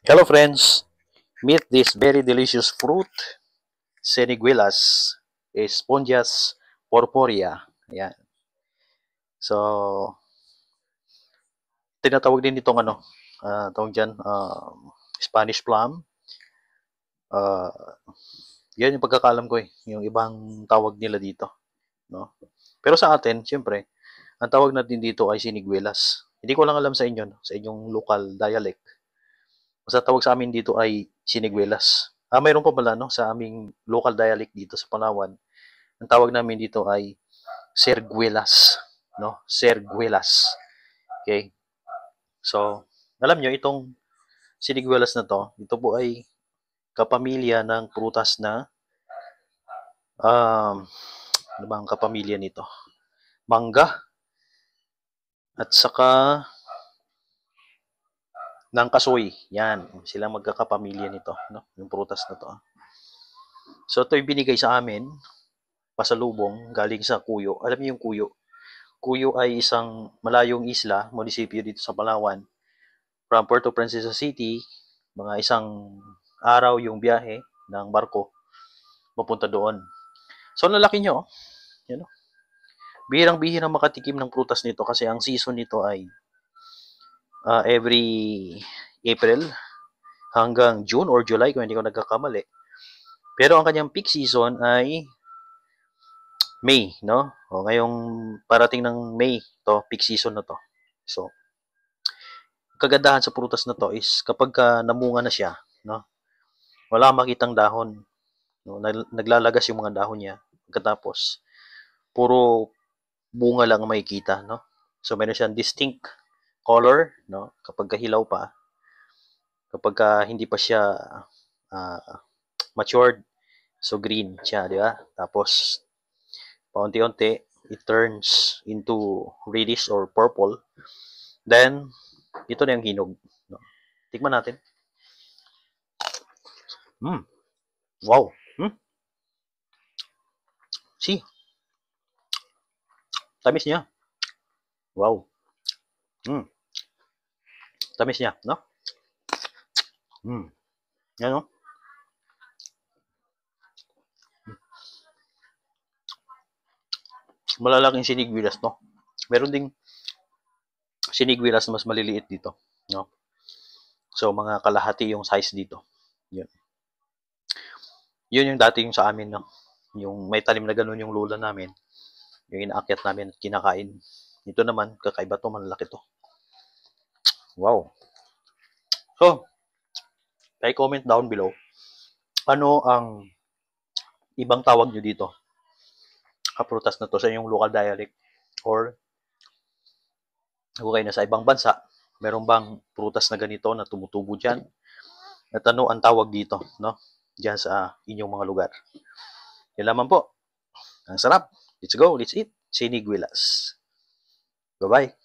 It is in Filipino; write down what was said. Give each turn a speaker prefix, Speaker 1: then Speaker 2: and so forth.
Speaker 1: Hello friends, meet this very delicious fruit, Seniguelas, Spongias porporia. Ayan. So, tinatawag din itong tawag dyan, Spanish plum. Uh, Yan yung pagkakalam ko yung ibang tawag nila dito. No? Pero sa atin, siyempre, ang tawag natin dito ay Siniguelas. Hindi ko lang alam sa inyo, no? Sa inyong local dialect. Basta tawag sa amin dito ay Siniguelas. Mayroon pa pala no, sa aming local dialect dito sa Palawan. Ang tawag namin dito ay Serguelas, no? Serguelas. Okay? So, alam nyo, itong siniguelas na to, ito po ay kapamilya ng prutas na ano ba ang kapamilya nito? Mangga at saka ng kasoy. Yan, sila magkakapamilya nito, no? Yung prutas na to. So, ito yung binigay sa amin, pasalubong, galing sa Kuyo. Alam niyo yung Kuyo? Kuyo ay isang malayong isla, munisipyo dito sa Palawan. From Puerto Princesa City, mga isang araw yung biyahe ng barko mapunta doon. So, lalaki nyo, you know, bihirang-bihirang makatikim ng prutas nito kasi ang season nito ay every April hanggang June or July kung hindi ko nagkakamali. Pero ang kanyang peak season ay May, no? O, ngayong parating ng May, to peak season na to. So, kagandahan sa prutas na to is kapag namunga na siya, no? Wala makitang dahon. No? Naglalagas yung mga dahon niya. Pagkatapos, puro bunga lang ang makikita, no? So, meron siyang distinct color, no? Kapag hilaw pa. Kapag hindi pa siya uh, matured, so green siya, di ba? Tapos, paunti-unti, it turns into reddish or purple. Then, ito na yung hinog. No? Tikman natin. Wow. See? Tamis niya. Wow. Tamis niya, no? Yan, no? Malalaking sinigwilas, no? Meron ding sinigwilas na mas maliliit dito, no? So, mga kalahati yung size dito. Yun. Yun yung dati yung sa amin, no? Yung may tanim na ganun yung lula namin. Yung inaakyat namin at kinakain. Ito naman, kakaiba to, malaki to. Wow. So, comment down below. Ano ang ibang tawag nyo dito? Kaprutas na to sa inyong local dialect? Or, kung kayo na sa ibang bansa, meron bang prutas na ganito na tumutubo dyan? At ano ang tawag dito, no? Diyan sa inyong mga lugar. Yan lamang po. Ang sarap. Let's go. Let's eat. Siniguelas. Bye-bye.